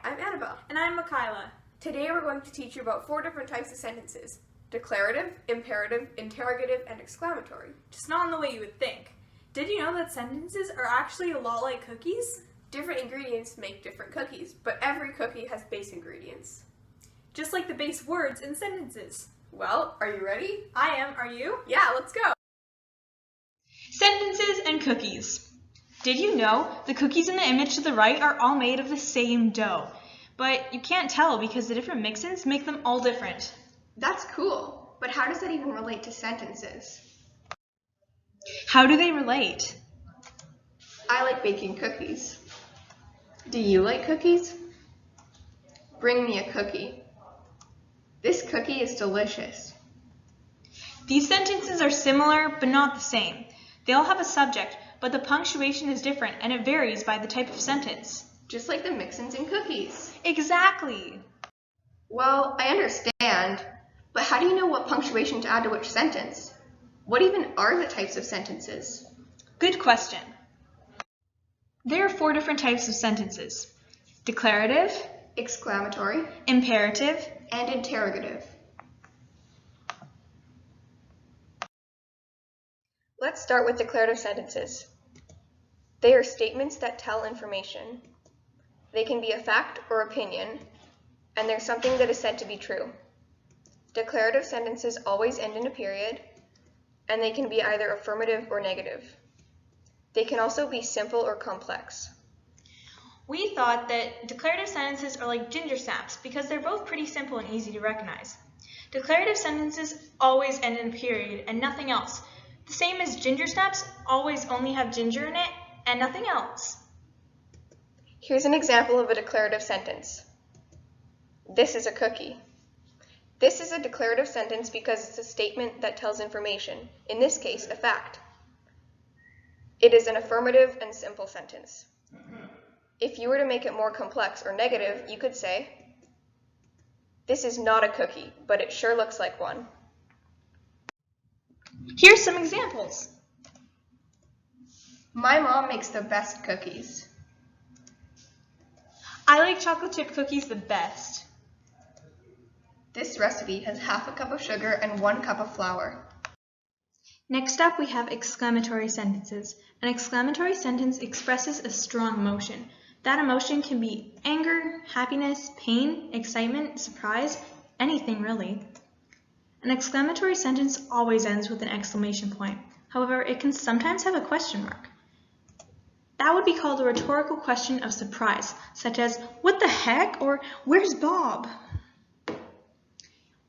I'm Annabelle. And I'm Mikyla. Today we're going to teach you about 4 different types of sentences: declarative, imperative, interrogative, and exclamatory. Just not in the way you would think. Did you know that sentences are actually a lot like cookies? Different ingredients make different cookies, but every cookie has base ingredients. Just like the base words in sentences. Well, are you ready? I am. Are you? Yeah, let's go! Sentences and cookies. Did you know the cookies in the image to the right are all made of the same dough? But you can't tell because the different mix-ins make them all different. That's cool, but how does that even relate to sentences? How do they relate? I like baking cookies. Do you like cookies? Bring me a cookie. This cookie is delicious. These sentences are similar but not the same. They all have a subject, but the punctuation is different and it varies by the type of sentence. Just like the mix-ins in cookies. Exactly! Well, I understand, but how do you know what punctuation to add to which sentence? What even are the types of sentences? Good question. There are 4 different types of sentences: declarative, Exclamatory, imperative, and interrogative. Let's start with declarative sentences. They are statements that tell information. They can be a fact or opinion, and they're something that is said to be true. Declarative sentences always end in a period, and they can be either affirmative or negative. They can also be simple or complex. We thought that declarative sentences are like ginger snaps because they're both pretty simple and easy to recognize. Declarative sentences always end in a period and nothing else. The same as ginger snaps always only have ginger in it and nothing else. Here's an example of a declarative sentence. This is a cookie. This is a declarative sentence because it's a statement that tells information, in this case, a fact. It is an affirmative and simple sentence. If you were to make it more complex or negative, you could say, this is not a cookie, but it sure looks like one. Here's some examples. My mom makes the best cookies. I like chocolate chip cookies the best. This recipe has half a cup of sugar and 1 cup of flour. Next up, we have exclamatory sentences. An exclamatory sentence expresses a strong emotion. That emotion can be anger, happiness, pain, excitement, surprise, anything really. An exclamatory sentence always ends with an exclamation point. However, it can sometimes have a question mark. That would be called a rhetorical question of surprise, such as, "What the heck?" or "Where's Bob?"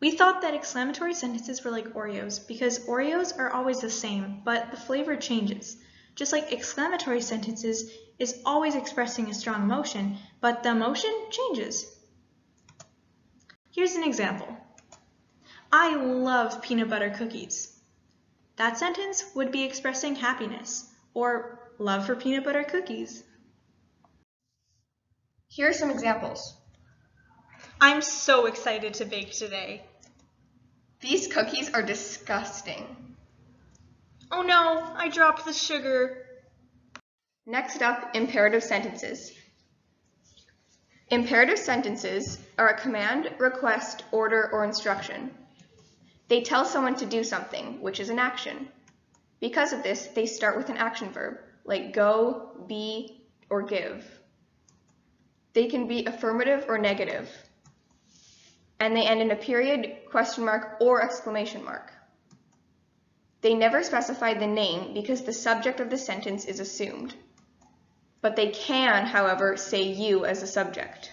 We thought that exclamatory sentences were like Oreos because Oreos are always the same, but the flavor changes. Just like exclamatory sentences is always expressing a strong emotion, but the emotion changes. Here's an example. I love peanut butter cookies. That sentence would be expressing happiness or love for peanut butter cookies. Here are some examples. I'm so excited to bake today. These cookies are disgusting. Oh no, I dropped the sugar. Next up, imperative sentences. Imperative sentences are a command, request, order, or instruction. They tell someone to do something, which is an action. Because of this, they start with an action verb, like go, be, or give. They can be affirmative or negative. And they end in a period, question mark, or exclamation mark. They never specify the name because the subject of the sentence is assumed. But they can, however, say you as a subject.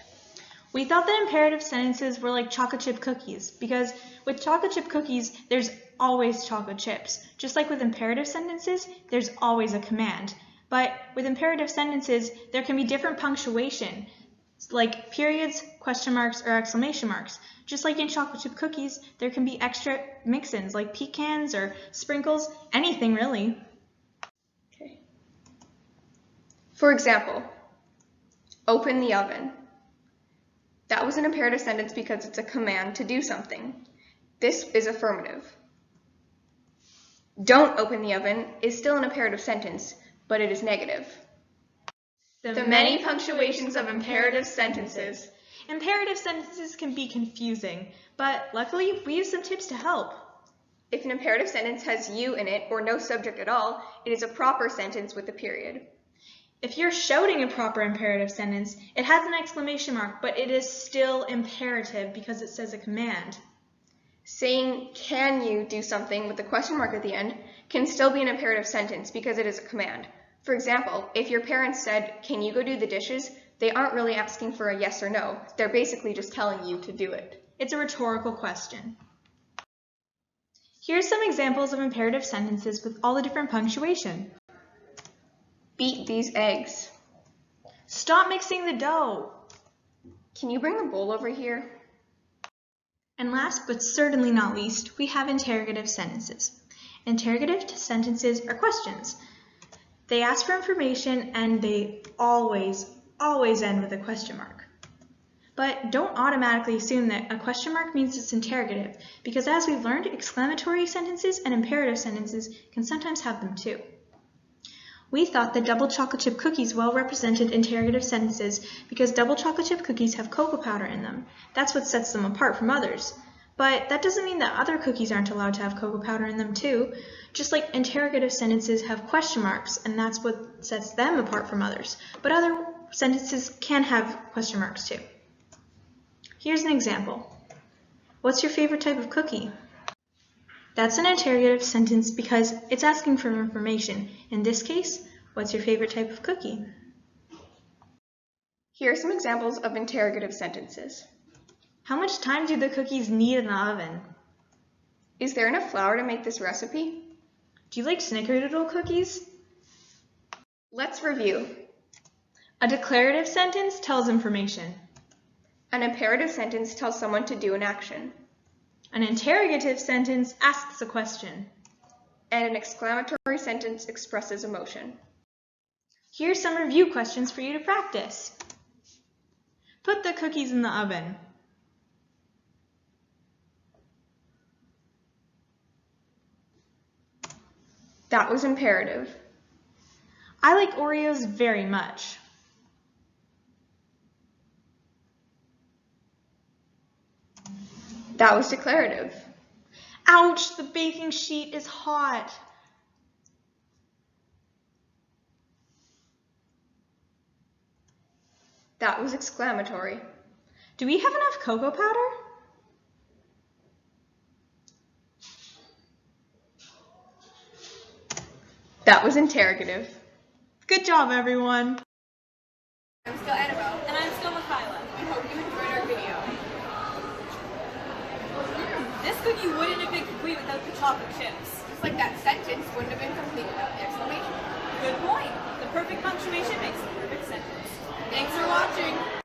We thought that imperative sentences were like chocolate chip cookies because with chocolate chip cookies, there's always chocolate chips. Just like with imperative sentences, there's always a command. But with imperative sentences, there can be different punctuation, like periods, question marks, or exclamation marks. Just like in chocolate chip cookies, there can be extra mix-ins like pecans or sprinkles, anything really. Okay. For example, open the oven. That was an imperative sentence because it's a command to do something. This is affirmative. Don't open the oven is still an imperative sentence, but it is negative. The many punctuations of imperative sentences. Imperative sentences can be confusing, but luckily we use some tips to help. If an imperative sentence has you in it or no subject at all, it is a proper sentence with a period. If you're shouting a proper imperative sentence, it has an exclamation mark, but it is still imperative because it says a command. Saying, "Can you do something?" with a question mark at the end can still be an imperative sentence because it is a command. For example, if your parents said, "Can you go do the dishes?" they aren't really asking for a yes or no. They're basically just telling you to do it. It's a rhetorical question. Here's some examples of imperative sentences with all the different punctuation. Beat these eggs. Stop mixing the dough. Can you bring the bowl over here? And last but certainly not least, we have interrogative sentences. Interrogative sentences are questions. They ask for information and they always end with a question mark. But don't automatically assume that a question mark means it's interrogative, because as we've learned, exclamatory sentences and imperative sentences can sometimes have them too. We thought that double chocolate chip cookies well represented interrogative sentences because double chocolate chip cookies have cocoa powder in them. That's what sets them apart from others. But that doesn't mean that other cookies aren't allowed to have cocoa powder in them too. Just like interrogative sentences have question marks, and that's what sets them apart from others. But other sentences can have question marks too. Here's an example. What's your favorite type of cookie? That's an interrogative sentence because it's asking for information. In this case, what's your favorite type of cookie? Here are some examples of interrogative sentences. How much time do the cookies need in the oven? Is there enough flour to make this recipe? Do you like snickerdoodle cookies? Let's review. A declarative sentence tells information. An imperative sentence tells someone to do an action. An interrogative sentence asks a question. And an exclamatory sentence expresses emotion. Here's some review questions for you to practice. Put the cookies in the oven. That was imperative. I like Oreos very much. That was declarative. Ouch, the baking sheet is hot. That was exclamatory. Do we have enough cocoa powder? That was interrogative. Good job, everyone. I'm still Annabelle. And I'm still Mikyla. We hope you enjoyed our video. This cookie wouldn't have been complete without the chocolate chips. Just like that sentence wouldn't have been complete without the exclamation. Good point. The perfect punctuation makes a perfect sentence. Thanks for watching.